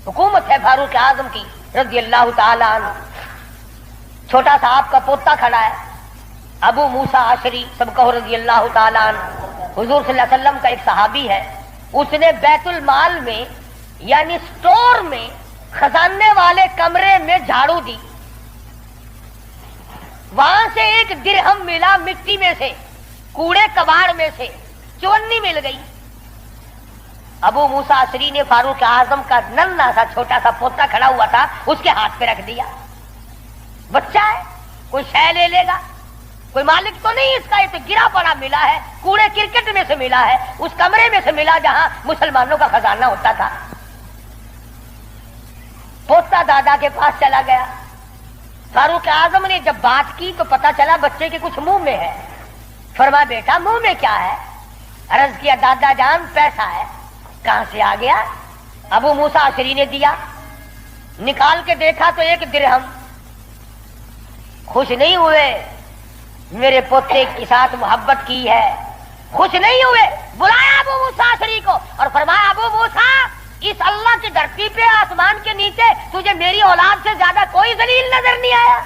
حکومت ہے فاروق اعظم کی رضی اللہ تعالی عنہ. چھوٹا سا آپ کا پوتا کھڑا ہے ابو موسیٰ عشری سب کہو رضی اللہ تعالی عنہ. حضور صلی اللہ علیہ وسلم کا ایک صحابی ہے, اس نے بیت المال میں یعنی سٹور میں خزانے والے کمرے میں جھاڑو دی, وہاں سے ایک درہم ملا مٹی میں سے, کوڑے کباڑ میں سے چونی مل گئی. ابو موسیٰ عشری نے فاروق اعظم کا ننھا سا چھوٹا سا پوتا کھڑا ہوا تھا اس کے ہاتھ پہ رکھ دیا. بچہ ہے, کوئی شے لے لے گا, کوئی مالک تو نہیں اس کا, یہ تو گرا پڑا ملا ہے, کوڑے کرکٹ میں سے ملا ہے, اس کمرے میں سے ملا جہاں مسلمانوں کا خزانہ ہوتا تھا. پوتا دادا کے پاس چلا گیا. فاروق اعظم نے جب بات کی تو پتا چلا بچے کے کچھ منہ میں ہے. فرمایا بیٹا منہ میں کیا ہے؟ عرض کیا دادا جان پیسہ ہے. کہاں سے آ گیا؟ ابو موسیٰ عشری نے دیا. نکال کے دیکھا تو ایک درہم. خوش نہیں ہوئے, میرے پوتے کے ساتھ محبت کی ہے, خوش نہیں ہوئے. بلایا ابو موسیٰ عشری کو اور فرمایا ابو موسیٰ اس اللہ کی دھرتی پہ آسمان کے نیچے تجھے میری اولاد سے زیادہ کوئی ذلیل نظر نہیں آیا.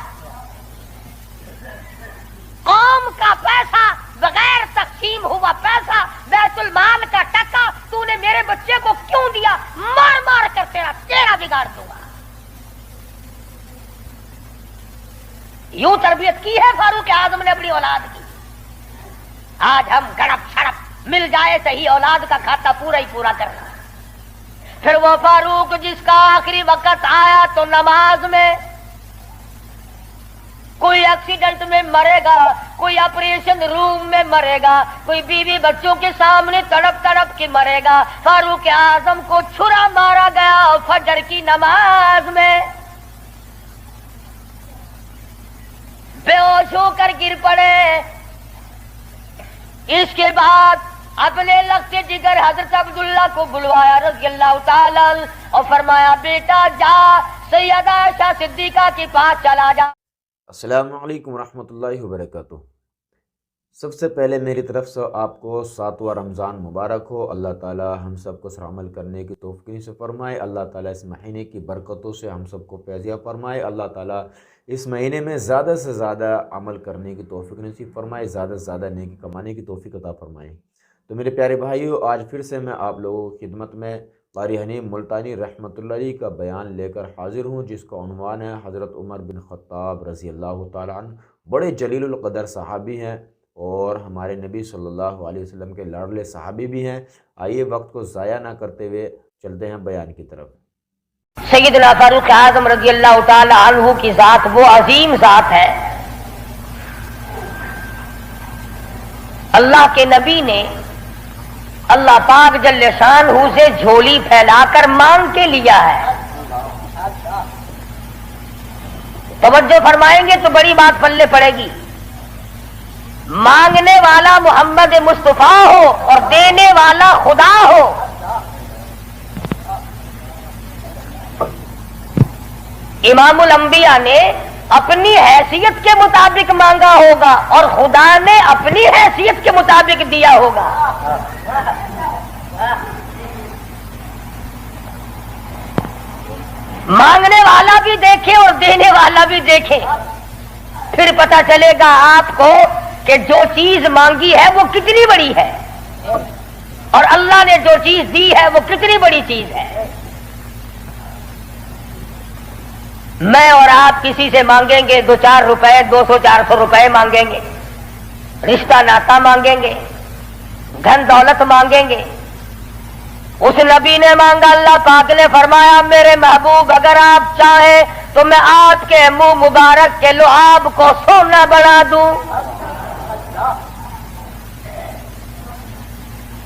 قوم کا پیسہ بغیر تقسیم ہوا پیسہ, بیت المال کا ٹکا تو نے میرے بچے کو کیوں دیا؟ مار مار کر تیرا بگاڑ دوں گا. یوں تربیت کی ہے فاروق اعظم نے اپنی اولاد کی. آج ہم گڑپ چھڑپ مل جائے صحیح اولاد کا کھاتا پورا ہی پورا کرنا. پھر وہ فاروق جس کا آخری وقت آیا تو نماز میں, کوئی ایکسیڈنٹ میں مرے گا, کوئی آپریشن روم میں مرے گا, کوئی بیوی بچوں کے سامنے تڑپ تڑپ کے مرے گا. فاروق اعظم کو چھرا مارا گیا فجر کی نماز میں, بے ہوش ہو کر گر پڑے. اس کے بعد اپنے لخت جگر حضرت عبداللہ کو بلوایا رضی اللہ تعالی اور فرمایا بیٹا جا سیدہ عائشہ صدیقہ کے پاس چلا جا. السلام علیکم ورحمۃ اللہ وبرکاتہ. سب سے پہلے میری طرف سے آپ کو 7واں رمضان مبارک ہو. اللہ تعالی ہم سب کو اس عمل کرنے کی توفیق سے فرمائے. اللہ تعالی اس مہینے کی برکتوں سے ہم سب کو فیضیاب فرمائے. اللہ تعالی اس مہینے میں زیادہ سے زیادہ عمل کرنے کی توفیق نصیب فرمائے, زیادہ سے زیادہ نیکی کمانے کی توفیق عطا فرمائے. تو میرے پیارے بھائیو, آج پھر سے میں آپ لوگوں کی خدمت میں قاری حنیم ملتانی رحمۃ اللہ علیہ کا بیان لے کر حاضر ہوں, جس کا عنوان ہے حضرت عمر بن خطاب رضی اللہ تعالیٰ عنہ. بڑے جلیل القدر صحابی ہیں اور ہمارے نبی صلی اللہ علیہ وسلم کے لاڈلے صحابی بھی ہیں. آئیے وقت کو ضائع نہ کرتے ہوئے چلتے ہیں بیان کی طرف. سیدنا فاروق اعظم رضی اللہ تعالی عنہ کی ذات وہ عظیم ذات ہے. اللہ کے نبی نے اللہ پاک جل شانہ سے جھولی پھیلا کر مانگ کے لیا ہے. توجہ فرمائیں گے تو بڑی بات پلے پڑے گی. مانگنے والا محمد مصطفیٰ ہو اور دینے والا خدا ہو. امام الانبیاء نے اپنی حیثیت کے مطابق مانگا ہوگا اور خدا نے اپنی حیثیت کے مطابق دیا ہوگا. مانگنے والا بھی دیکھے اور دینے والا بھی دیکھے, پھر پتہ چلے گا آپ کو کہ جو چیز مانگی ہے وہ کتنی بڑی ہے اور اللہ نے جو چیز دی ہے وہ کتنی بڑی چیز ہے. میں اور آپ کسی سے مانگیں گے 2-4 روپے, 200-400 روپے مانگیں گے, رشتہ ناتا مانگیں گے, دھن دولت مانگیں گے. اس نبی نے مانگا, اللہ پاک نے فرمایا میرے محبوب اگر آپ چاہیں تو میں آپ کے منہ مبارک کے لعاب کو سونا بنا دوں.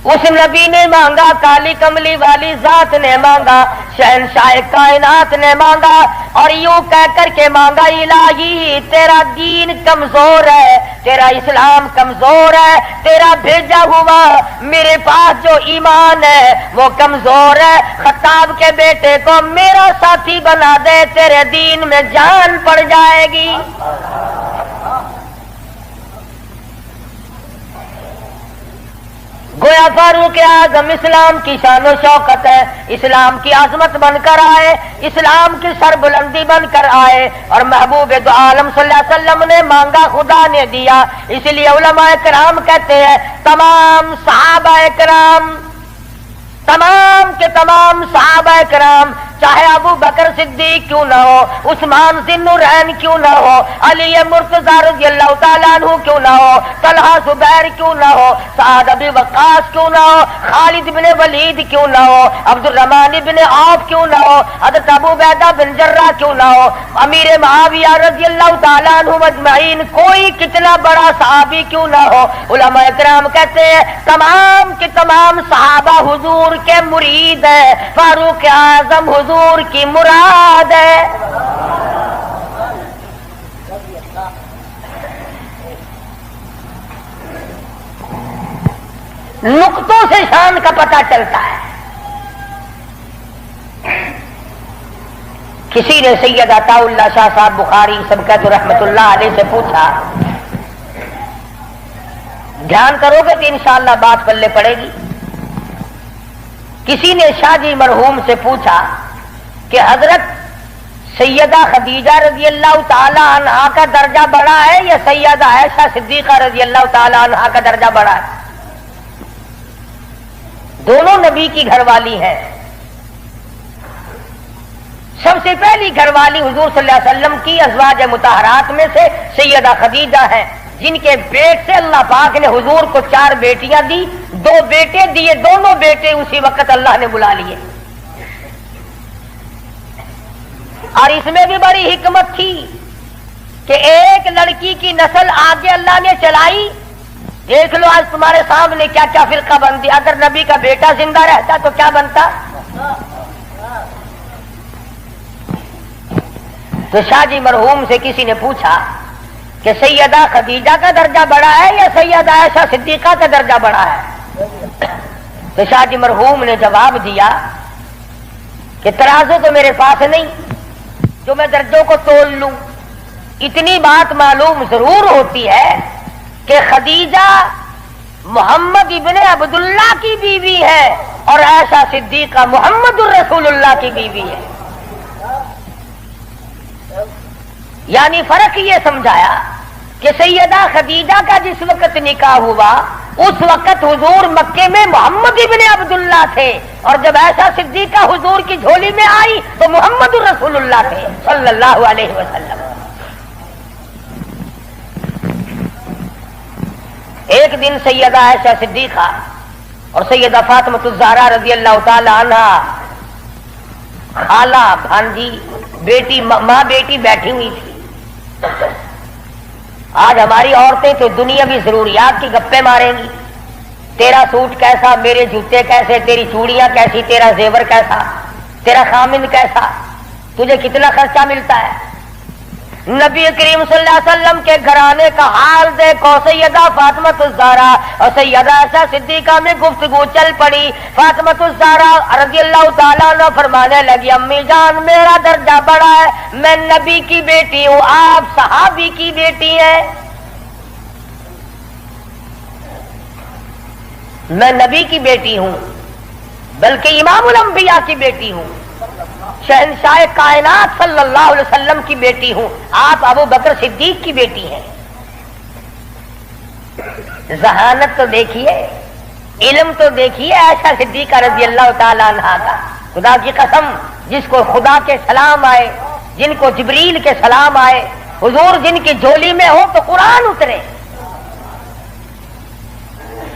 اس نبی نے مانگا, کالی کملی والی ذات نے مانگا, شہنشاہ کائنات نے مانگا اور یوں کہہ کر کے مانگا الہی تیرا دین کمزور ہے, تیرا اسلام کمزور ہے, تیرا بھیجا ہوا میرے پاس جو ایمان ہے وہ کمزور ہے. خطاب کے بیٹے کو میرا ساتھی بنا دے, تیرے دین میں جان پڑ جائے گی. گویا فاروق اعظم اسلام کی شان و شوکت ہے، اسلام کی عظمت بن کر آئے، اسلام کی سربلندی بن کر آئے، اور محبوب دو عالم صلی اللہ علیہ وسلم نے مانگا خدا نے دیا۔ اس لیے علماء کرام کہتے ہیں تمام صحابہ کرام، تمام کے تمام صحابہ کرام، چاہے ابو بکر صدیق کیوں نہ ہو، عثمان ذی النورین کیوں نہ ہو، علی مرتضی رضی اللہ تعالیٰ عنہ کیوں نہ ہو، طلحہ زبیر کیوں نہ ہو، سعد ابی وقاص کیوں نہ ہو، خالد بن ولید کیوں نہ ہو، عبد الرحمن بن عوف کیوں نہ ہو، حضرت ابو عبیدہ بن جراح کیوں نہ ہو، امیر معاویہ رضی اللہ تعالیٰ عنہ اجمعین، کوئی کتنا بڑا صحابی کیوں نہ ہو، علماء کرام کہتے ہیں تمام کے تمام صحابہ حضور کے مرید ہیں، فاروق اعظم حضور کی مراد ہے۔ نقطوں سے شان کا پتہ چلتا ہے۔ کسی نے سید عطا اللہ شاہ صاحب بخاری سبقت رحمت اللہ علیہ سے پوچھا، دھیان کرو گے تو انشاءاللہ بات پلے پڑے گی۔ کسی نے شاہ جی مرحوم سے پوچھا کہ حضرت سیدہ خدیجہ رضی اللہ تعالی عنہا کا درجہ بڑا ہے یا سیدہ عائشہ صدیقہ رضی اللہ تعالی عنہا کا درجہ بڑا ہے؟ دونوں نبی کی گھر والی ہیں۔ سب سے پہلی گھر والی حضور صلی اللہ علیہ وسلم کی ازواج مطہرات میں سے سیدہ خدیجہ ہیں، جن کے پیٹ سے اللہ پاک نے حضور کو 4 بیٹیاں دی، 2 بیٹے دیے، دونوں بیٹے اسی وقت اللہ نے بلا لیے۔ اور اس میں بھی بڑی حکمت تھی کہ ایک لڑکی کی نسل آگے اللہ نے چلائی۔ دیکھ لو آج تمہارے سامنے کیا کیا فرقہ بندی، اگر نبی کا بیٹا زندہ رہتا تو کیا بنتا؟ تو شاہ جی مرحوم سے کسی نے پوچھا کہ سیدہ خدیجہ کا درجہ بڑا ہے یا سیدہ عائشہ صدیقہ کا درجہ بڑا ہے؟ تو شاہ جی مرحوم نے جواب دیا کہ ترازو تو میرے پاس نہیں جو میں درجوں کو تول لوں، اتنی بات معلوم ضرور ہوتی ہے کہ خدیجہ محمد ابن عبداللہ کی بیوی ہے اور عائشہ صدیقہ محمد الرسول اللہ کی بیوی ہے۔ یعنی فرق یہ سمجھایا کہ سیدہ خدیجہ کا جس وقت نکاح ہوا اس وقت حضور مکے میں محمد ابن عبداللہ تھے، اور جب عائشہ صدیقہ حضور کی جھولی میں آئی تو محمد الرسول اللہ تھے صلی اللہ علیہ وسلم۔ ایک دن سیدہ عائشہ صدیقہ اور سیدہ فاطمہ الزہرا رضی اللہ تعالی عنہا، خالہ بھانجی بیٹی ماں بیٹی بیٹھی ہوئی تھی۔ آج ہماری عورتیں تو دنیاوی ضروریات کی گپیں ماریں گی، تیرا سوٹ کیسا، میرے جوتے کیسے، تیری چوڑیاں کیسی، تیرا زیور کیسا، تیرا خامند کیسا، تجھے کتنا خرچہ ملتا ہے۔ نبی کریم صلی اللہ علیہ وسلم کے گھرانے کا حال دیکھو، سیدہ فاطمہ الزہرا اور سیدہ عائشہ صدیقہ میں گفتگو چل پڑی۔ فاطمہ الزہرا رضی اللہ تعالیٰ عنہ فرمانے لگی، امی جان میرا درجہ بڑا ہے، میں نبی کی بیٹی ہوں، آپ صحابی کی بیٹی ہیں۔ میں نبی کی بیٹی ہوں بلکہ امام الانبیاء کی بیٹی ہوں، شہنشاہ کائنات صلی اللہ علیہ وسلم کی بیٹی ہوں، آپ ابو بکر صدیق کی بیٹی ہیں۔ ذہانت تو دیکھیے، علم تو دیکھیے عائشہ صدیقہ رضی اللہ تعالی عنہا کا۔ خدا کی قسم، جس کو خدا کے سلام آئے، جن کو جبریل کے سلام آئے، حضور جن کی جھولی میں ہو تو قرآن اترے۔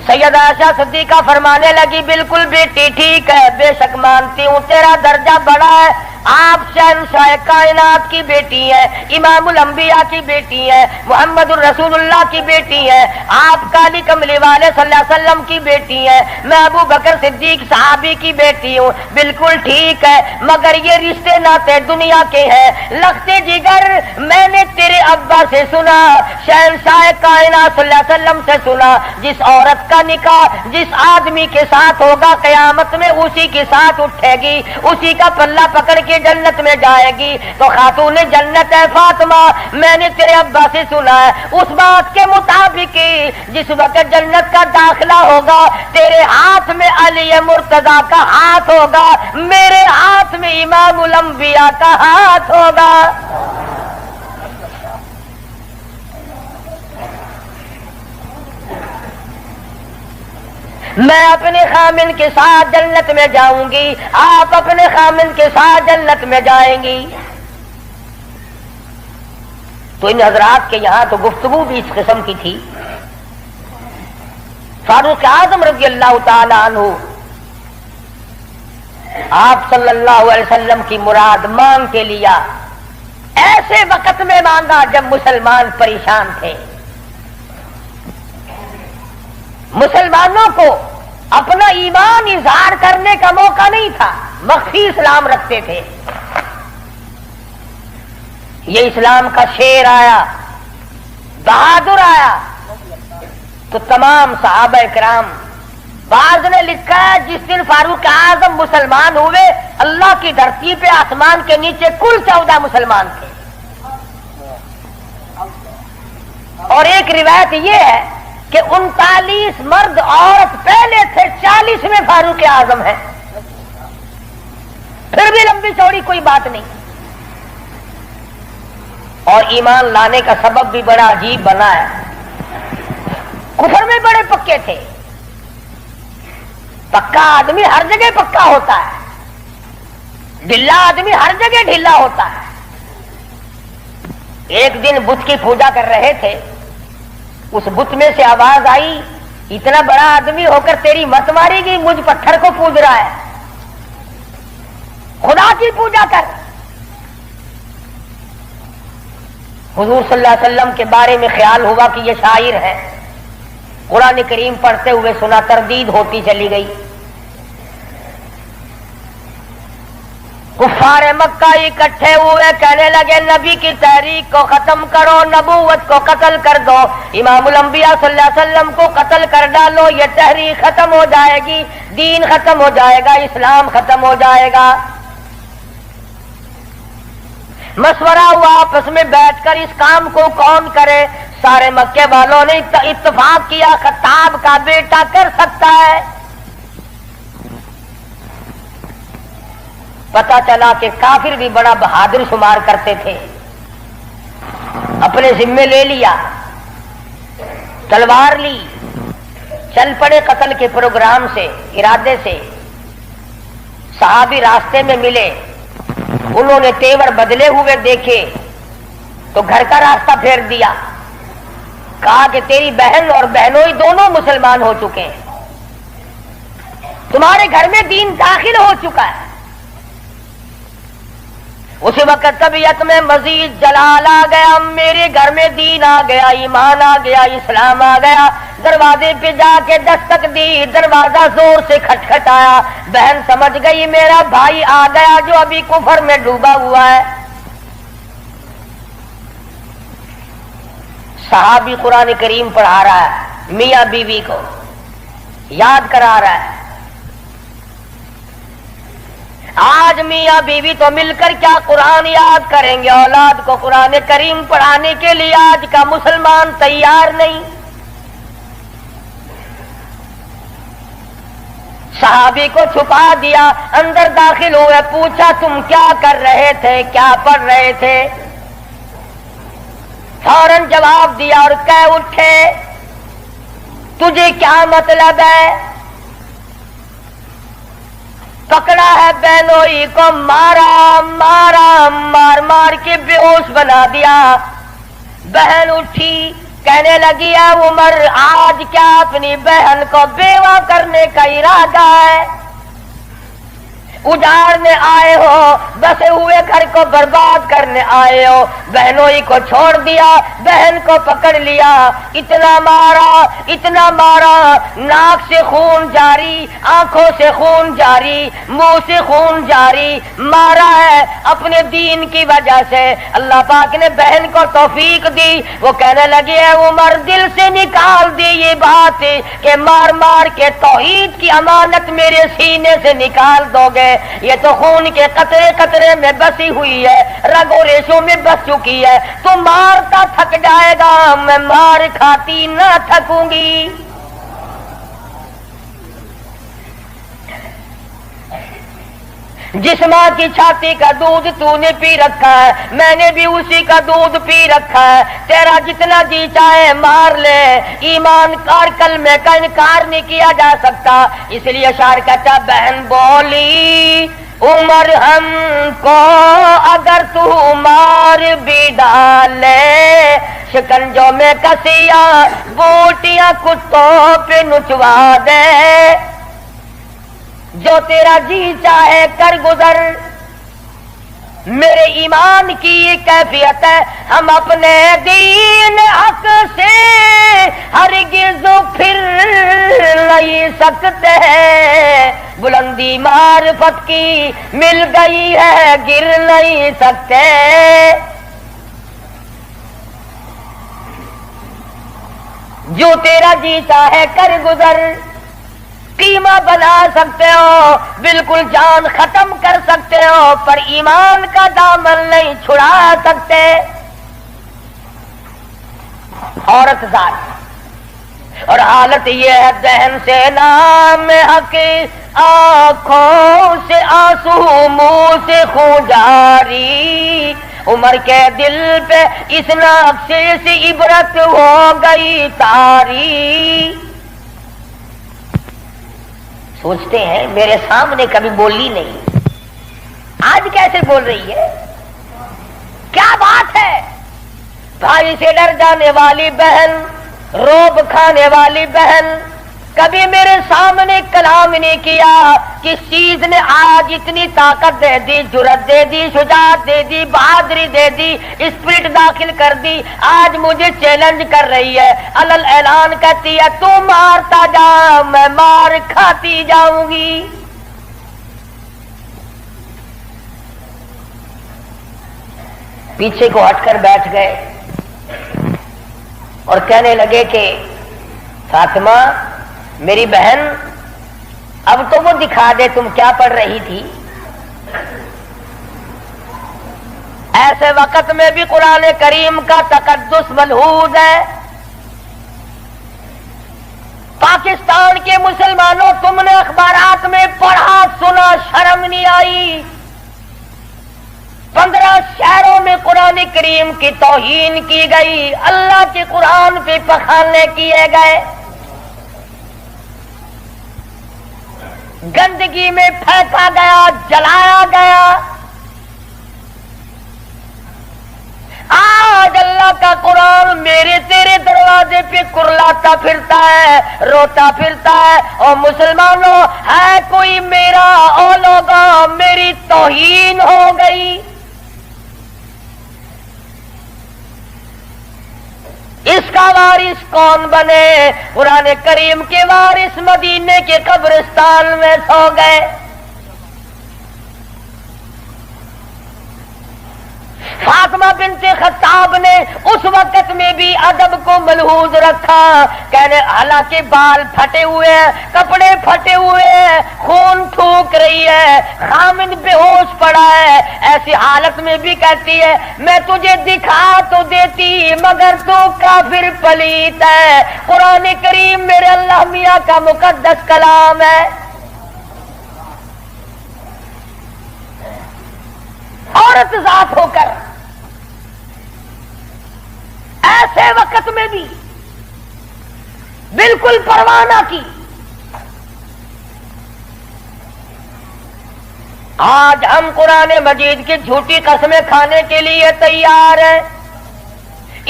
سیدہ عائشہ صدیقہ فرمانے لگی، بالکل بیٹی ٹھیک ہے، بے شک مانتی ہوں تیرا درجہ بڑا ہے، آپ شہنشاہ کائنات کی بیٹی ہیں، امام الانبیاء کی بیٹی ہیں، محمد الرسول اللہ کی بیٹی ہیں، آپ کالی کملی والے صلی اللہ علیہ وسلم کی بیٹی ہیں، میں ابو بکر صدیق صحابی کی بیٹی ہوں، بالکل ٹھیک ہے، مگر یہ رشتے ناتے دنیا کے ہیں، لختے جگر میں نے تیرے ابا سے سنا، شہنشاہ کائنات صلی اللہ علیہ وسلم سے سنا، جس عورت کا نکاح جس آدمی کے ساتھ ہوگا قیامت میں اسی کے ساتھ اٹھے گی، اسی کا پلہ پکڑ کے یہ جنت میں جائے گی تو خاتون جنت ہے فاطمہ۔ میں نے تیرے ابا سے سنا ہے اس بات کے مطابق جس وقت جنت کا داخلہ ہوگا تیرے ہاتھ میں علی مرتضیٰ کا ہاتھ ہوگا، میرے ہاتھ میں امام الانبیاء کا ہاتھ ہوگا۔ میں اپنے خامن کے ساتھ جنت میں جاؤں گی، آپ اپنے خامن کے ساتھ جنت میں جائیں گی۔ تو ان حضرات کے یہاں تو گفتگو بھی اس قسم کی تھی۔ فاروق اعظم رضی اللہ تعالی عنہ آپ صلی اللہ علیہ وسلم کی مراد مانگ کے لیا، ایسے وقت میں مانگا جب مسلمان پریشان تھے۔ مسلمانوں کو اپنا ایمان اظہار کرنے کا موقع نہیں تھا، مخفی اسلام رکھتے تھے۔ یہ اسلام کا شیر آیا، بہادر آیا تو تمام صحابہ کرام، بعض نے لکھا ہے جس دن فاروق اعظم مسلمان ہوئے اللہ کی دھرتی پہ آسمان کے نیچے کل 14 مسلمان تھے، اور ایک روایت یہ ہے کہ 39 مرد عورت پہلے تھے، 40 میں فاروق اعظم ہے۔ پھر بھی لمبی چوڑی کوئی بات نہیں، اور ایمان لانے کا سبب بھی بڑا عجیب بنا ہے۔ کفر میں بڑے پکے تھے، پکا آدمی ہر جگہ پکا ہوتا ہے، ڈھلا آدمی ہر جگہ ڈھلا ہوتا ہے۔ ایک دن بت کی پوجا کر رہے تھے، اس بت میں سے آواز آئی، اتنا بڑا آدمی ہو کر تیری مت ماری گی، مجھ پتھر کو پوج رہا ہے، خدا کی پوجا کر۔ حضور صلی اللہ علیہ وسلم کے بارے میں خیال ہوا کہ یہ شاعر ہے، قرآن کریم پڑھتے ہوئے سنا، تردید ہوتی چلی گئی۔ کفار مکہ اکٹھے ہوئے، کہنے لگے نبی کی تحریک کو ختم کرو، نبوت کو قتل کر دو، امام الانبیاء صلی اللہ علیہ وسلم کو قتل کر ڈالو، یہ تحریک ختم ہو جائے گی، دین ختم ہو جائے گا، اسلام ختم ہو جائے گا۔ مشورہ ہوا آپس میں بیٹھ کر اس کام کو کون کرے۔ سارے مکے والوں نے اتفاق کیا خطاب کا بیٹا کر سکتا ہے۔ پتا چلا کہ کافر بھی بڑا بہادر شمار کرتے تھے، اپنے ذمے لے لیا، تلوار لی، چل پڑے قتل کے پروگرام سے، ارادے سے۔ صحابی راستے میں ملے، انہوں نے تیور بدلے ہوئے دیکھے تو گھر کا راستہ پھیر دیا، کہا کہ تیری بہن اور بہنوئی دونوں مسلمان ہو چکے ہیں، تمہارے گھر میں دین داخل ہو چکا ہے۔ اسی وقت طبیعت میں مزید جلال آ گیا، میرے گھر میں دین آ گیا، ایمان آ گیا، اسلام آ گیا۔ دروازے پہ جا کے دستک دی، دروازہ زور سے کھٹکھٹایا، بہن سمجھ گئی میرا بھائی آ گیا جو ابھی کفر میں ڈوبا ہوا ہے۔ صحابی قرآن کریم پڑھا رہا ہے، میاں بیوی کو یاد کرا رہا ہے۔ آج میاں بیوی تو مل کر کیا قرآن یاد کریں گے، اولاد کو قرآن کریم پڑھانے کے لیے آج کا مسلمان تیار نہیں۔ صحابی کو چھپا دیا، اندر داخل ہوئے، پوچھا تم کیا کر رہے تھے، کیا پڑھ رہے تھے؟ فوراً جواب دیا اور کہہ اٹھے تجھے کیا مطلب ہے؟ پکڑا ہے بہنوئی کو، مارا مارا، مار مار کے بے ہوش بنا دیا۔ بہن اٹھی، کہنے لگی ہے عمر آج کیا اپنی بہن کو بیوہ کرنے کا ارادہ ہے؟ اجاڑنے آئے ہو، بسے ہوئے گھر کو برباد کرنے آئے ہو۔ بہنوئی کو چھوڑ دیا، بہن کو پکڑ لیا، اتنا مارا، ناک سے خون جاری، آنکھوں سے خون جاری، منہ سے خون جاری، مارا ہے اپنے دین کی وجہ سے۔ اللہ پاک نے بہن کو توفیق دی، وہ کہنے لگی ہے عمر دل سے نکال دی یہ بات کہ مار مار کے توحید کی امانت میرے سینے سے نکال دو گے، یہ تو خون کے قطرے قطرے میں بسی ہوئی ہے، رگ و ریشوں میں بس چکی ہے۔ تو مارتا تھک جائے گا، میں مار کھاتی نہ تھکوں گی۔ جس ماں کی چھاتی کا دودھ تو نے پی رکھا ہے، میں نے بھی اسی کا دودھ پی رکھا ہے۔ تیرا جتنا جی چاہے مار لے، ایمان کار کلمے کا انکار نہیں کیا جا سکتا۔ اس لیے شاعر کہتا بہن بولی عمر ہم کو اگر تو مار بھی ڈالے، شکنجوں میں کسیا بوٹیاں کتوں پہ نچوا دے، جو تیرا جی چاہے کر گزر۔ میرے ایمان کی یہ کیفیت ہے، ہم اپنے دین حق سے ہرگز پھر نہیں سکتے، بلندی معرفت کی مل گئی ہے گر نہیں سکتے۔ جو تیرا جی چاہے کر گزر، قیمہ بنا سکتے ہو، بالکل جان ختم کر سکتے ہو، پر ایمان کا دامن نہیں چھڑا سکتے۔ عورت ذات اور حالت یہ ہے، ذہن سے نام حق، آنکھوں سے آنسو، منہ سے خون جاری، عمر کے دل پہ اس نقشے سے عبرت ہو گئی تاری۔ سوچتے ہیں میرے سامنے کبھی بولی نہیں، آج کیسے بول رہی ہے؟ کیا بات ہے؟ بھائی سے ڈر جانے والی بہن، روب کھانے والی بہن، کبھی میرے سامنے کلام نہیں کیا۔ کس چیز نے آج اتنی طاقت دے دی، جرأت دے دی، شجاعت دے دی، بہادری دے دی، اسپرٹ داخل کر دی؟ آج مجھے چیلنج کر رہی ہے، علل اعلان کہتی ہے تو مارتا جا، میں مار کھاتی جاؤں گی۔ پیچھے کو ہٹ کر بیٹھ گئے اور کہنے لگے کہ فاطمہ میری بہن، اب تو وہ دکھا دے تم کیا پڑھ رہی تھی۔ ایسے وقت میں بھی قرآن کریم کا تقدس ملحوظ ہے۔ پاکستان کے مسلمانوں، تم نے اخبارات میں پڑھا سنا، شرم نہیں آئی؟ 15 شہروں میں قرآن کریم کی توہین کی گئی، اللہ کے قرآن پہ پخانے کیے گئے، گندگی میں پھینکا گیا، جلایا گیا۔ آج اللہ کا قرآن میرے تیرے دروازے پہ کرلاتا پھرتا ہے، روتا پھرتا ہے، اور مسلمانوں ہے کوئی میرا، او لوگوں میری توہین ہو گئی۔ اس کا وارث کون بنے؟ قرآن کریم کے وارث مدینے کے قبرستان میں سو گئے۔ فاطمہ بنت خطاب نے اس وقت میں بھی ادب کو ملحوظ رکھا، کہنے حالانکہ بال پھٹے ہوئے ہیں، کپڑے پھٹے ہوئے ہیں، خون تھوک رہی ہے، خامد بے ہوش پڑا ہے، ایسی حالت میں بھی کہتی ہے میں تجھے دکھا تو دیتی مگر تو کافر پلیت ہے۔ قرآن کریم میرے اللہ میاں کا مقدس کلام ہے۔ عورت ذات ہو کر ایسے وقت میں بھی بالکل پرواہ نہ کی۔ آج ہم قرآن مجید کی جھوٹی قسمیں کھانے کے لیے تیار ہیں،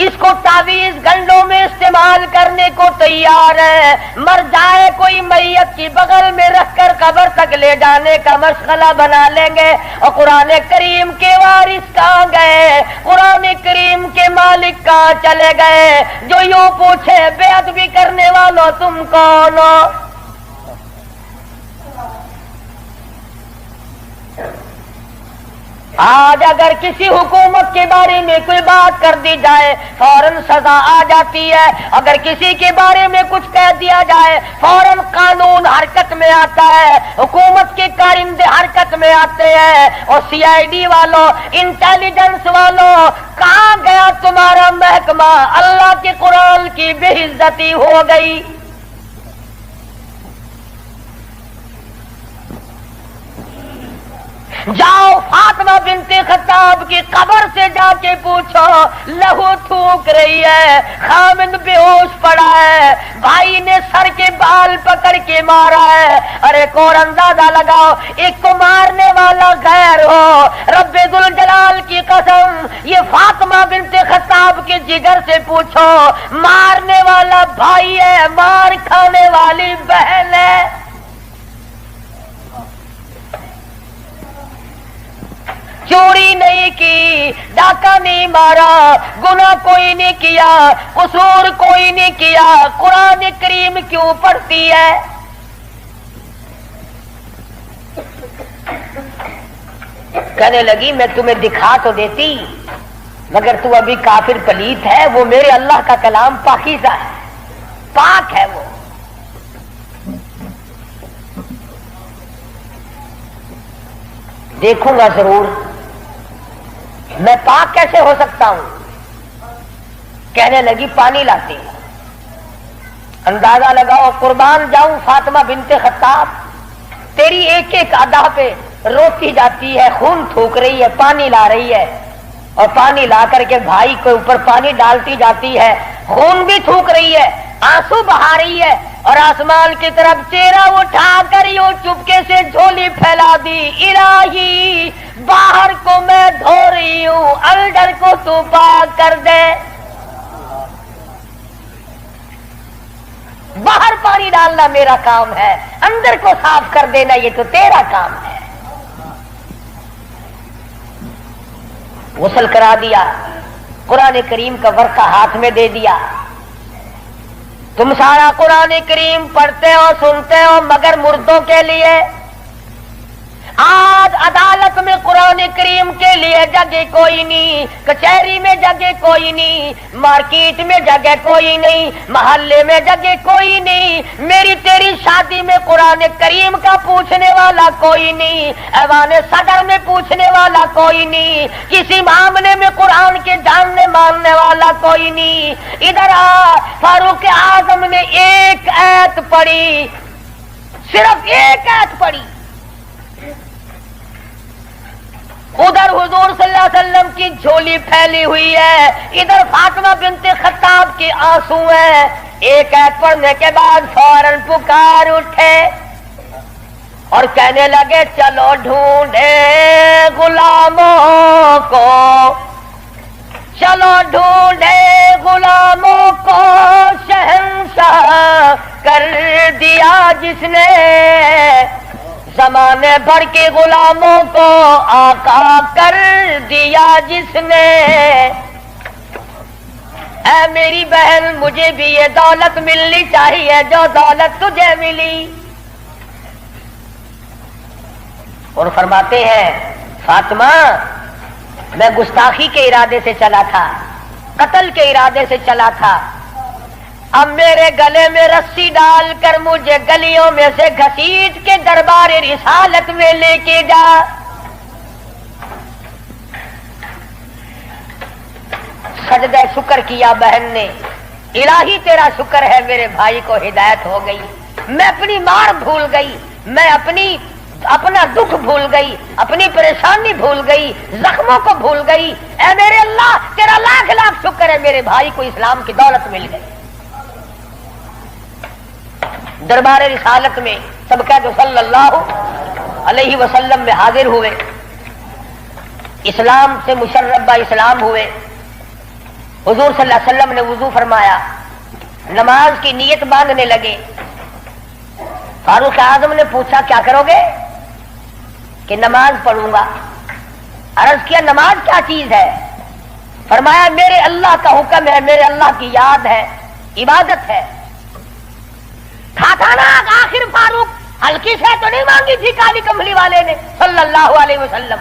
اس کو تعویذ گنڈوں میں استعمال کرنے کو تیار ہیں، مر جائے کوئی میت کی بغل میں رکھ کر قبر تک لے جانے کا مشغلہ بنا لیں گے۔ اور قرآن کریم کے وارث کہاں گئے؟ قرآن کریم کے مالک کہاں چلے گئے؟ جو یوں پوچھے بے ادبی کرنے والوں تم کون ہو؟ آج اگر کسی حکومت کے بارے میں کوئی بات کر دی جائے فوراً سزا آ جاتی ہے، اگر کسی کے بارے میں کچھ کہہ دیا جائے فوراً قانون حرکت میں آتا ہے، حکومت کے کارندے حرکت میں آتے ہیں۔ اور سی آئی ڈی والوں، انٹیلیجنس والوں، کہاں گیا تمہارا محکمہ؟ اللہ کے قرآن کی بے عزتی ہو گئی۔ جاؤ فاطمہ بنت خطاب کی قبر سے جا کے پوچھو، لہو تھوک رہی ہے، خامد بے ہوش پڑا ہے، بھائی نے سر کے بال پکڑ کے مارا ہے۔ اور ایک اور اندازہ لگاؤ، ایک کو مارنے والا غیر ہو، رب ذوالجلال کی قسم یہ فاطمہ بنت خطاب کے جگر سے پوچھو، مارنے والا بھائی ہے، مار کھانے والی بہن ہے۔ چوری نہیں کی، ڈاکہ نہیں مارا، گناہ کوئی نہیں کیا، قصور کوئی نہیں کیا، قرآن کریم کیوں پڑھتی ہے؟ کہنے لگی میں تمہیں دکھا تو دیتی مگر تو ابھی کافر پلیت ہے، وہ میرے اللہ کا کلام پاکیزہ ہے، پاک ہے، وہ دیکھوں گا ضرور، میں پاک کیسے ہو سکتا ہوں؟ کہنے لگی پانی لاتی ہوں۔ اندازہ لگاؤ، قربان جاؤں فاطمہ بنت خطاب، تیری ایک ایک ادا پہ روتی جاتی ہے، خون تھوک رہی ہے، پانی لا رہی ہے، اور پانی لا کر کے بھائی کے اوپر پانی ڈالتی جاتی ہے، خون بھی تھوک رہی ہے، آنسو بہا رہی ہے، اور آسمان کی طرف چہرہ اٹھا کر یوں چپکے سے جھولی پھیلا دی، الہی باہر کو میں دھو رہی ہوں، اندر کو تو پاک کر دے۔ باہر پانی ڈالنا میرا کام ہے، اندر کو صاف کر دینا یہ تو تیرا کام ہے۔ غسل کرا دیا، قرآن کریم کا ورقہ ہاتھ میں دے دیا، تم سارا قرآن کریم پڑھتے ہو سنتے ہو مگر مردوں کے لیے۔ آج عدالت میں قرآن کریم کے لیے جگہ کوئی نہیں، کچہری میں جگہ کوئی نہیں، مارکیٹ میں جگہ کوئی نہیں، محلے میں جگہ کوئی نہیں، میری تیری شادی میں قرآن کریم کا پوچھنے والا کوئی نہیں، ایوان صدر میں پوچھنے والا کوئی نہیں، کسی معاملے میں قرآن کے جاننے ماننے والا کوئی نہیں۔ ادھر فاروق اعظم نے ایک آیت پڑھی، صرف ایک آیت پڑھی، ادھر حضور صلی اللہ علیہ وسلم کی جھولی پھیلی ہوئی ہے، ادھر فاطمہ بنت خطاب کے آنسو ہیں۔ ایک آیت پڑھنے کے بعد فوراً پکار اٹھے اور کہنے لگے چلو ڈھونڈے غلاموں کو، چلو ڈھونڈے غلاموں کو، شہنشاہ کر دیا جس نے، زمانے بھر کے غلاموں کو آقا کر دیا جس نے۔ اے میری بہن مجھے بھی یہ دولت ملنی چاہیے جو دولت تجھے ملی۔ اور فرماتے ہیں فاطمہ میں گستاخی کے ارادے سے چلا تھا، قتل کے ارادے سے چلا تھا، اب میرے گلے میں رسی ڈال کر مجھے گلیوں میں سے گھسیٹ کے دربار رسالت میں لے کے جا۔ سجدہ شکر کیا بہن نے، الہی تیرا شکر ہے میرے بھائی کو ہدایت ہو گئی، میں اپنی مار بھول گئی، میں اپنا دکھ بھول گئی، اپنی پریشانی بھول گئی، زخموں کو بھول گئی، اے میرے اللہ تیرا لاکھ لاکھ شکر ہے میرے بھائی کو اسلام کی دولت مل گئی۔ دربار رسالت میں سب کہتے صلی اللہ علیہ وسلم میں حاضر ہوئے، اسلام سے مشرب اسلام ہوئے، حضور صلی اللہ علیہ وسلم نے وضو فرمایا، نماز کی نیت باندھنے لگے۔ فاروق اعظم نے پوچھا کیا کرو گے؟ کہ نماز پڑھوں گا۔ عرض کیا نماز کیا چیز ہے؟ فرمایا میرے اللہ کا حکم ہے، میرے اللہ کی یاد ہے، عبادت ہے۔ کھاتا نا آخر فاروق ہلکی سے تو نہیں مانگی تھی کالی کملی والے نے صلی اللہ علیہ وسلم،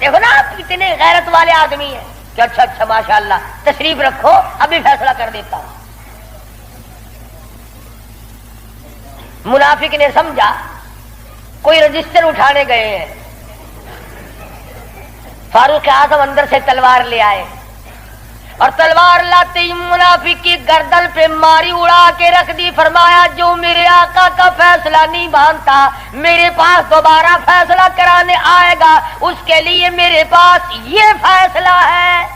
دیکھو نا آپ کتنے غیرت والے آدمی ہیں کہ اچھا اچھا ماشاءاللہ تشریف رکھو ابھی فیصلہ کر دیتا ہوں۔ منافق نے سمجھا کوئی رجسٹر اٹھانے گئے ہیں، فاروق اعظم اندر سے تلوار لے آئے اور تلوار لاتے ہی منافق کی گردن پہ ماری، اڑا کے رکھ دی، فرمایا جو میرے آقا کا فیصلہ نہیں مانتا میرے پاس دوبارہ فیصلہ کرانے آئے گا اس کے لیے میرے پاس یہ فیصلہ ہے،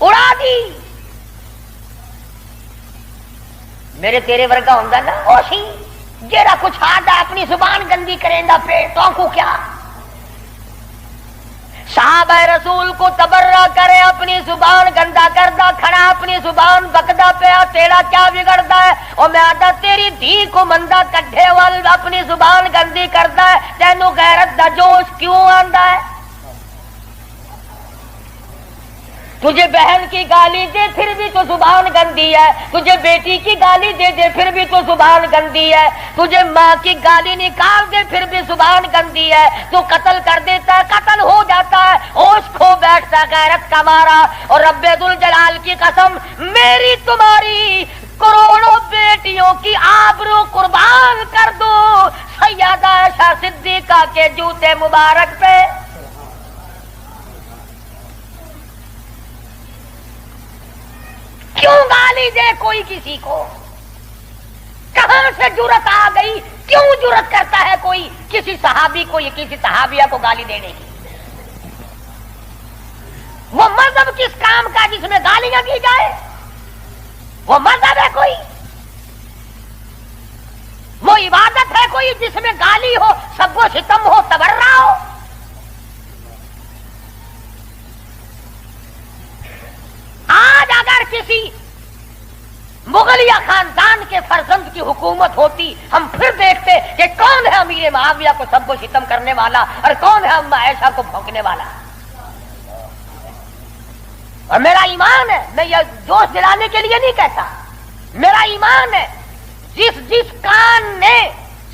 اڑا دی۔ میرے تیرے ورگا ہوندا نا اوشی جیڑا کچھ آدھا اپنی زبان گندی کریں گا پھر تو کو کیا؟ صحابہ رسول کو تبرہ کرے اپنی زبان گندا کردہ کھڑا اپنی زبان بکدا پیا، تیرا کیا بگڑتا ہے؟ اور میں آدھا تیری دھی کو مندہ کڈھے وال اپنی زبان گندی کرتا ہے، تینوں غیرت دا جوش کیوں آندا ہے؟ تجھے بہن کی گالی دے پھر بھی تو زبان گندی ہے، تجھے بیٹی کی گالی دے دے پھر بھی تو زبان گندی ہے، تجھے ماں کی گالی نکال دے پھر بھی زبان گندی ہے، تو قتل کر دیتا ہے قتل ہو جاتا ہے، ہوش کھو بیٹھتا ہے غیرت کا مارا۔ اور رب ذوالجلال کی قسم میری تمہاری کروڑوں بیٹیوں کی آبرو قربان کر دو سیدہ عائشہ صدیقہ کے جوتے مبارک پہ۔ کیوں گالی دے کوئی کسی کو؟ کہاں سے جرت آ گئی؟ کیوں جرت کرتا ہے کوئی کسی صحابی کو یا کسی صحابیہ کو گالی دینے کی؟ وہ مذہب کس کام کا جس میں گالیاں دی جائے؟ وہ مذہب ہے کوئی؟ وہ عبادت ہے کوئی جس میں گالی ہو، سب و ستم ہو، تبرہ ہو؟ آج اگر کسی مغلیہ خاندان کے فرزند کی حکومت ہوتی ہم پھر دیکھتے کہ کون ہے امیر معاویہ کو سب کو ستم کرنے والا اور کون ہے اماں عائشہ کو بھونکنے والا۔ اور میرا ایمان ہے، میں یہ جوش دلانے کے لیے نہیں کہتا، میرا ایمان ہے جس کان نے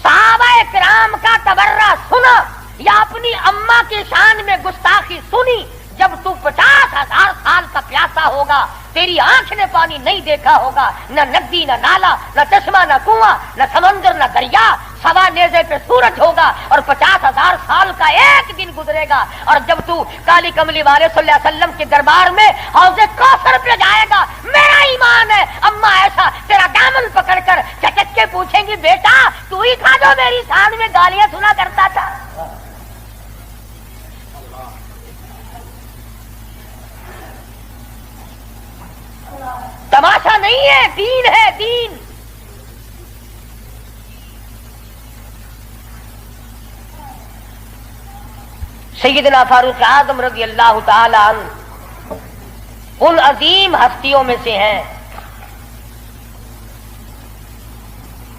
صحابہ کرام کا تبرہ سنا یا اپنی اماں کی شان میں گستاخی سنی، جب تو 50,000 سال کا پیاسا ہوگا تیری آنکھ نے پانی نہیں دیکھا ہوگا، نہ ندی نہ نالا نہ چشمہ نہ کنواں نہ سمندر نہ دریا، سوا نیزے پہ سورج ہوگا اور 50,000 سال کا ایک دن گزرے گا، اور جب تو کالی کملی والے صلی اللہ علیہ وسلم کے دربار میں حوض کوثر پہ جائے گا، میرا ایمان ہے اماں ایسا تیرا دامن پکڑ کر چٹک کے پوچھیں گی بیٹا تو ہی تھا جو میری شان میں گالیاں سنا کرتا تھا۔ تماشا نہیں ہے، دین ہے دین۔ سیدنا فاروق اعظم رضی اللہ تعالی عنہ ان عظیم ہستیوں میں سے ہیں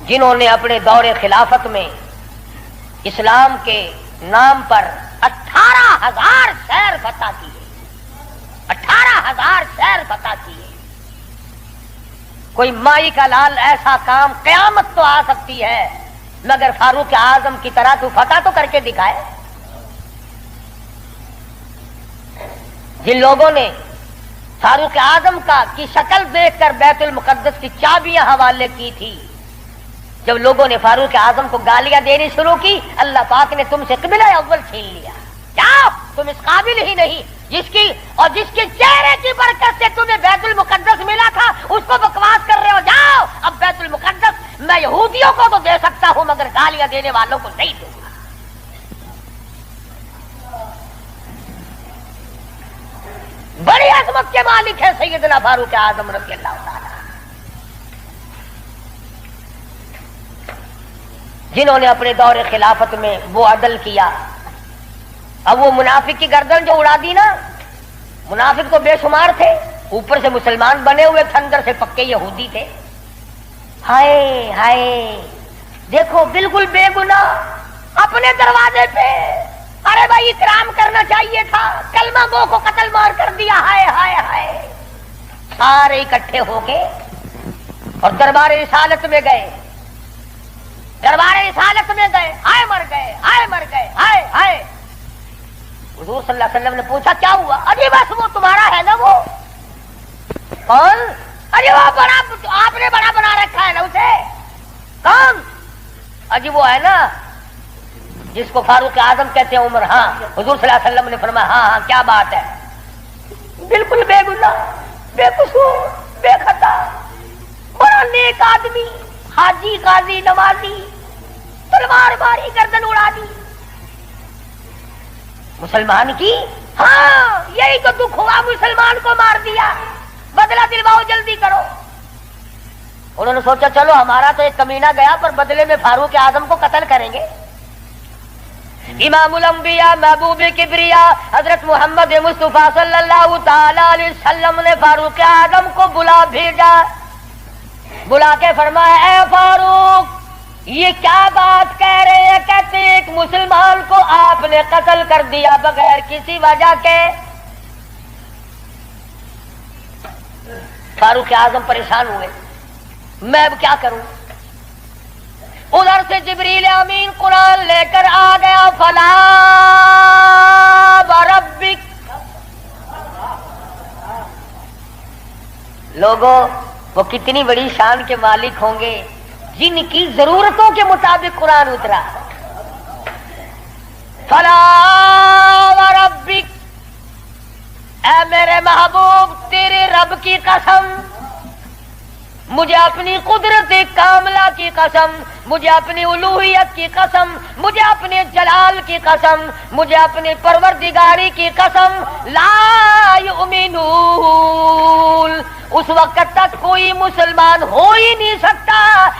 جنہوں نے اپنے دور خلافت میں اسلام کے نام پر 18,000 شہر فتح کیے، 18,000 شہر فتح کیے۔ کوئی مائی کا لال ایسا کام قیامت تو آ سکتی ہے مگر فاروق اعظم کی طرح تو فتح تو کر کے دکھائے۔ جن لوگوں نے فاروق اعظم کی شکل دیکھ کر بیت المقدس کی چابیاں حوالے کی تھی، جب لوگوں نے فاروق اعظم کو گالیاں دینی شروع کی، اللہ پاک نے تم سے قبلہ اول چھین لیا، جاؤ تم اس قابل ہی نہیں، جس کے چہرے کی برکت سے تمہیں بیت المقدس ملا تھا اس کو بکواس کر رہے ہو، جاؤ اب بیت المقدس میں یہودیوں کو تو دے سکتا ہوں مگر گالیاں دینے والوں کو نہیں دوں گا۔ بڑی عظمت کے مالک ہے سیدنا فاروق اعظم رضی اللہ تعالی، جنہوں نے اپنے دور خلافت میں وہ عدل کیا۔ اب وہ منافق کی گردن جو اڑا دی نا، منافق تو بے شمار تھے، اوپر سے مسلمان بنے ہوئے تھے، اندر سے پکے یہودی تھے۔ ہائے ہائے دیکھو بالکل بے گناہ اپنے دروازے پہ، ارے بھائی اکرام کرنا چاہیے تھا، کلمہ گو کو قتل مار کر دیا، ہائے ہائے ہائے۔ سارے اکٹھے ہو کے اور دربار رسالت میں گئے، دربار رسالت میں گئے، ہائے مر گئے، ہائے مر گئے، ہائے ہائے۔ حضور صلی اللہ علیہ وسلم نے پوچھا کیا ہوا؟ ارے بس وہ تمہارا ہے نا، وہ کون؟ ارے وہ بڑا، آپ نے بڑا بنا رکھا ہے نا اسے، کون؟ اجی وہ ہے نا جس کو فاروق اعظم کہتے ہیں، عمر۔ ہاں، حضور صلی اللہ علیہ وسلم نے فرمایا ہاں ہاں کیا بات ہے، بالکل بے گناہ، بے قصور، بے خطا، بڑا نیک آدمی، حاجی، قاضی، نمازی، تلوار ماری، گردن اڑا دی مسلمان کی۔ ہاں یہی تو دکھ ہوا، مسلمان کو مار دیا، بدلہ دلواؤ، جلدی کرو۔ انہوں نے سوچا چلو ہمارا تو ایک کمینہ گیا، پر بدلے میں فاروق اعظم کو قتل کریں گے۔ امام الانبیاء، محبوب کبریا حضرت محمد مصطفیٰ صلی اللہ تعالی علیہ وسلم نے فاروق اعظم کو بلا بھیجا، بلا کے فرمایا اے فاروق یہ کیا بات کہہ رہے ہیں؟ کہتے ہیں ایک مسلمان کو آپ نے قتل کر دیا بغیر کسی وجہ کے۔ فاروق اعظم پریشان ہوئے، میں اب کیا کروں؟ ادھر سے جبریل امین قرآن لے کر آ گیا، فلا وربک۔ لوگوں وہ کتنی بڑی شان کے مالک ہوں گے جن کی ضرورتوں کے مطابق قرآن اترا۔ فلا وربک، اے میرے محبوب تیرے رب کی قسم، مجھے اپنی قدرت کاملہ کی قسم، مجھے اپنی الوہیت کی قسم، مجھے اپنے جلال کی قسم، مجھے اپنی پروردگاری کی قسم، لا یؤمنون، اس وقت تک کوئی مسلمان ہو ہی نہیں سکتا،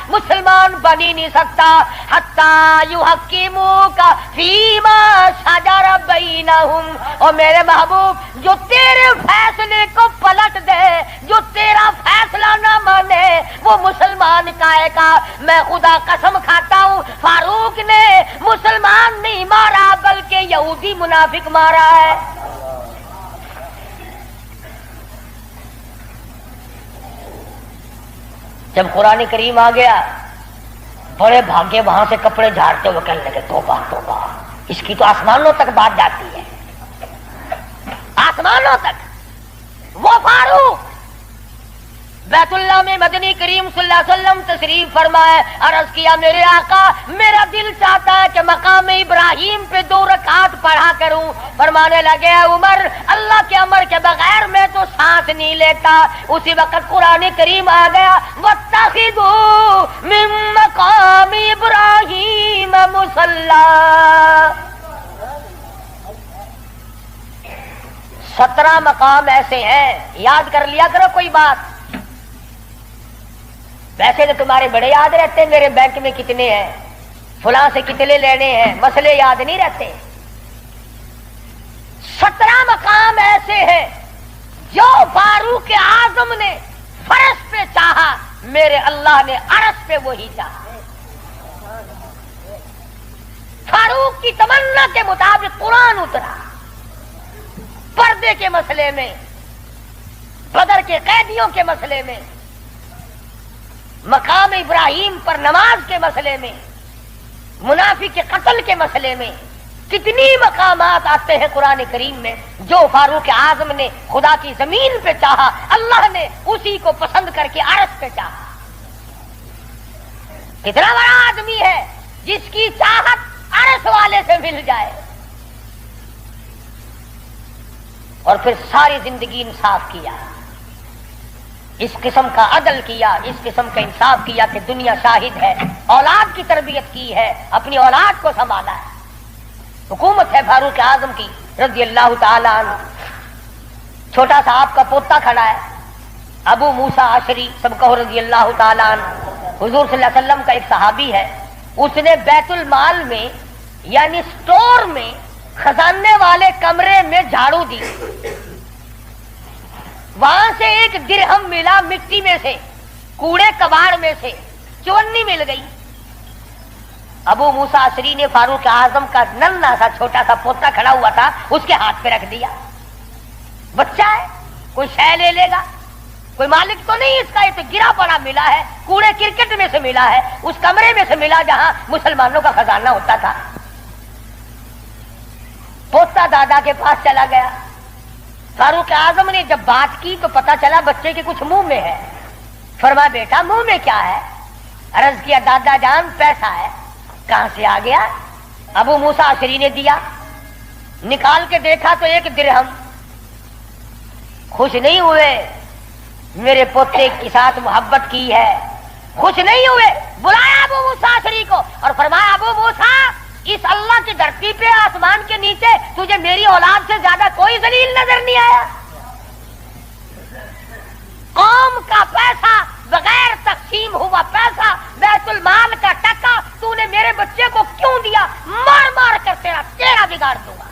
مسلمان بن ہی نہیں سکتا، حتی یحکموک فیما شجر بینہم، اور میرے محبوب جو تیرے فیصلے کو پلٹ دے، جو تیرا فیصلہ نہ مانے وہ مسلمان کہے گا۔ میں خدا قسم کھاتا ہوں فاروق نے مسلمان نہیں مارا بلکہ یہودی منافق مارا ہے۔ جب قرآن کریم آ گیا بڑے بھاگے وہاں سے کپڑے جھاڑتے ہوئے کہنے لگے توبہ توبہ، اس کی تو آسمانوں تک بات جاتی ہے، آسمانوں تک۔ وہ فاروق بیت اللہ میں مدنی کریم صلی اللہ علیہ وسلم تشریف فرمائے، عرض کیا میرے آقا میرا دل چاہتا ہے کہ مقام ابراہیم پہ 2 رکعات پڑھا کروں۔ فرمانے لگے عمر اللہ کے امر کے بغیر میں تو سانس نہیں لیتا۔ اسی وقت قرآن کریم آ گیا واتخذوا من مقام ابراہیم مصلی، 17 مقام ایسے ہیں، یاد کر لیا کرو کوئی بات۔ ویسے تو تمہارے بڑے یاد رہتے ہیں میرے بینک میں کتنے ہیں، فلاں سے کتنے لینے ہیں، مسئلے یاد نہیں رہتے۔ 17 مقام ایسے ہیں جو فاروق اعظم نے فرش پہ چاہا، میرے اللہ نے عرش پہ وہی چاہا۔ فاروق کی تمنا کے مطابق قرآن اترا، پردے کے مسئلے میں، بدر کے قیدیوں کے مسئلے میں، مقام ابراہیم پر نماز کے مسئلے میں، منافق کے قتل کے مسئلے میں، کتنی مقامات آتے ہیں قرآن کریم میں جو فاروق اعظم نے خدا کی زمین پہ چاہا، اللہ نے اسی کو پسند کر کے عرش پہ چاہا۔ کتنا بڑا آدمی ہے جس کی چاہت عرش والے سے مل جائے، اور پھر ساری زندگی انصاف کیا، اس قسم کا عدل کیا، اس قسم کا انصاف کیا کہ دنیا شاہد ہے، اولاد کی تربیت کی ہے، اپنی اولاد کو سنبھالا ہے۔ حکومت ہے فاروق اعظم کی رضی اللہ تعالی عنہ۔ چھوٹا سا آپ کا پوتا کھڑا ہے ابو موسیٰ اشعری سب کہو رضی اللہ تعالی عنہ، حضور صلی اللہ علیہ وسلم کا ایک صحابی ہے، اس نے بیت المال میں یعنی سٹور میں خزانے والے کمرے میں جھاڑو دی، وہاں سے ایک درہم ملا مٹی میں سے، کوڑے کباڑ میں سے چونی مل گئی۔ ابو موسیٰ اشعری نے فاروق اعظم کا ننھا سا چھوٹا سا پوتا کھڑا ہوا تھا اس کے ہاتھ پہ رکھ دیا، بچہ ہے کوئی شے لے لے گا، کوئی مالک تو نہیں اس کا، یہ تو گرا پڑا ملا ہے، کوڑے کرکٹ میں سے ملا ہے، اس کمرے میں سے ملا جہاں مسلمانوں کا خزانہ ہوتا تھا۔ پوتا دادا کے پاس چلا گیا، فاروق اعظم نے جب بات کی تو پتا چلا بچے کے کچھ منہ میں ہے۔ فرمایا بیٹا منہ میں کیا ہے؟ عرض کیا دادا جان پیسہ ہے۔ کہاں سے آ گیا؟ ابو موسیٰ اشعری نے دیا۔ نکال کے دیکھا تو 1 درہم۔ خوش نہیں ہوئے، میرے پوتے کے ساتھ محبت کی ہے، خوش نہیں ہوئے، بلایا ابو موسیٰ اشعری کو اور فرمایا ابو موسیٰ اس اللہ کی دھرتی پہ آسمان کے نیچے تجھے میری اولاد سے زیادہ کوئی ذلیل نظر نہیں آیا؟ قوم کا پیسہ، بغیر تقسیم ہوا پیسہ، بیت المال کا ٹکا تو نے میرے بچے کو کیوں دیا؟ مار مار کر تیرا چہرہ بگاڑ دوں گا۔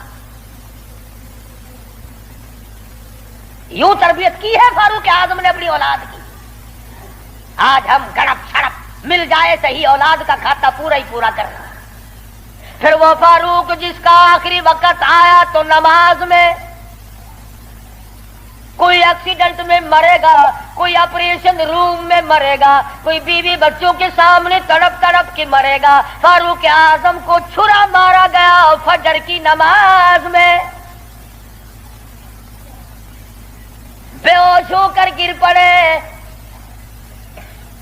یوں تربیت کی ہے فاروق اعظم نے اپنی اولاد کی۔ آج ہم گڑپ چھڑپ مل جائے صحیح اولاد کا کھاتا پورا ہی پورا کرنا۔ پھر وہ فاروق جس کا آخری وقت آیا تو نماز میں، کوئی ایکسیڈنٹ میں مرے گا، کوئی آپریشن روم میں مرے گا، کوئی بیوی بچوں کے سامنے تڑپ تڑپ کے مرے گا۔ فاروق اعظم کو چھرا مارا گیا فجر کی نماز میں، بے ہوش ہو کر گر پڑے۔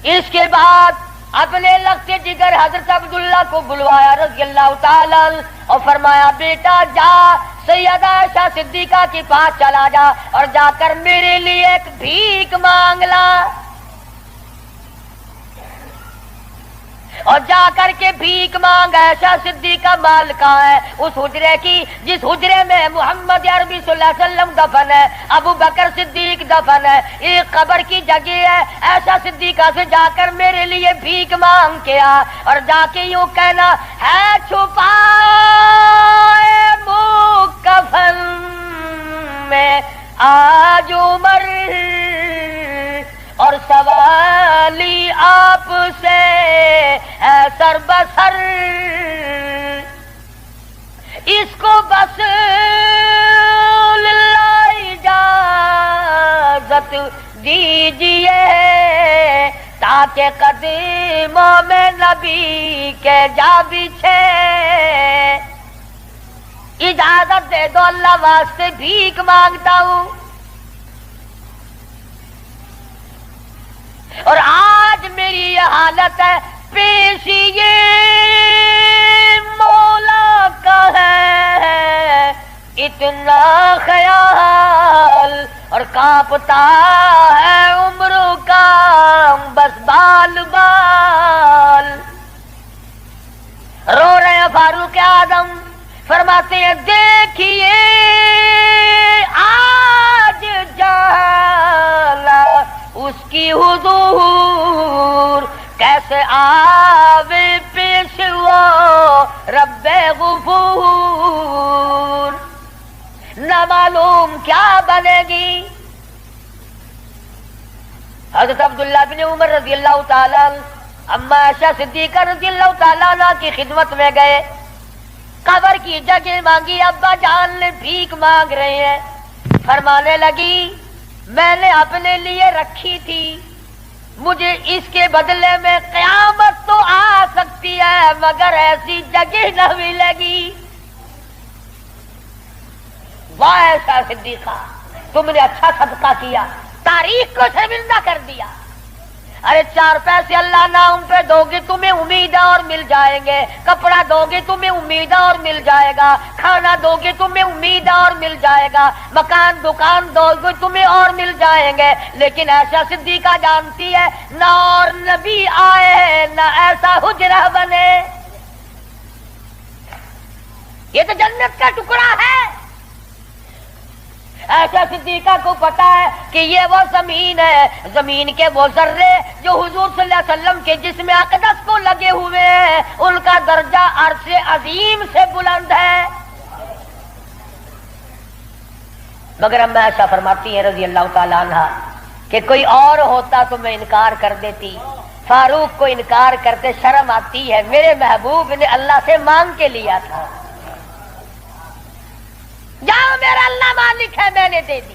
اس کے بعد اپنے لخت جگر حضرت عبداللہ کو بلوایا رضی اللہ تعالیٰ اور فرمایا بیٹا جا سیدہ عائشہ صدیقہ کے پاس چلا جا اور جا کر میرے لیے ایک بھیک مانگ لا، اور جا کر کے بھیک مانگ۔ عائشہ صدیقہ مالکہ ہے اس حجرے کی جس حجرے میں محمد عربی صلی اللہ علیہ وسلم دفن ہے، ابو بکر صدیق دفن ہے، ایک قبر کی جگہ ہے۔ عائشہ صدیقہ سے جا کر میرے لیے بھیک مانگ کے آ، اور جا کے یوں کہنا ہے چھپائے کفن میں آج عمر، اور سوالی آپ سے ہے سر بسر، اس کو بس للہ اجازت دیجئے تاکہ قدموں میں نبی کے جا بچھے۔ اجازت دے دو اللہ واسطے بھیک مانگتا ہوں۔ اور آج میری یہ حالت ہے، پیش یہ مولا کا ہے اتنا خیال، اور کانپتا ہے عمروں کا بس بال بال۔ رو رہے ہیں فاروق اعظم، فرماتے ہیں دیکھیے آج جالا اس کی حضور، کیسے آوے پیش وہ رب غفور، نہ معلوم کیا بنے گی۔ حضرت عبداللہ بن عمر رضی اللہ تعالیٰ اما عائشہ صدیقہ رضی اللہ تعالیٰ عنہ کی خدمت میں گئے، قبر کی جگہ مانگی، ابا جان نے بھیک مانگ رہے ہیں۔ فرمانے لگی میں نے اپنے لیے رکھی تھی، مجھے اس کے بدلے میں قیامت تو آ سکتی ہے مگر ایسی جگہ نہ ملے گی۔ واہ عائشہ صدیقہ تم نے اچھا صدقہ کیا، تاریخ کو شرمندہ کر دیا۔ ارے 4 پیسے اللہ نہ ان پہ دو گے تمہیں امید اور مل جائیں گے، کپڑا دو گے تمہیں امید اور مل جائے گا، کھانا دو گے تمہیں امید اور مل جائے گا، مکان دکان دو گے تمہیں اور مل جائیں گے، لیکن عائشہ صدیقہ جانتی ہے نہ اور نبی آئے نہ ایسا حجرہ بنے، یہ تو جنت کا ٹکڑا ہے۔ عائشہ صدیقہ کو پتا ہے کہ یہ وہ زمین ہے، زمین کے وہ ذرے جو حضور صلی اللہ علیہ وسلم کے جسم اقدس کو لگے ہوئے ہیں، ان کا درجہ عرش عظیم سے بلند ہے۔ مگر اب عائشہ فرماتی ہے رضی اللہ تعالیٰ عنہ کہ کوئی اور ہوتا تو میں انکار کر دیتی، فاروق کو انکار کرتے شرم آتی ہے، میرے محبوب نے اللہ سے مانگ کے لیا تھا، جاؤ میرا اللہ مالک ہے میں نے دے دی۔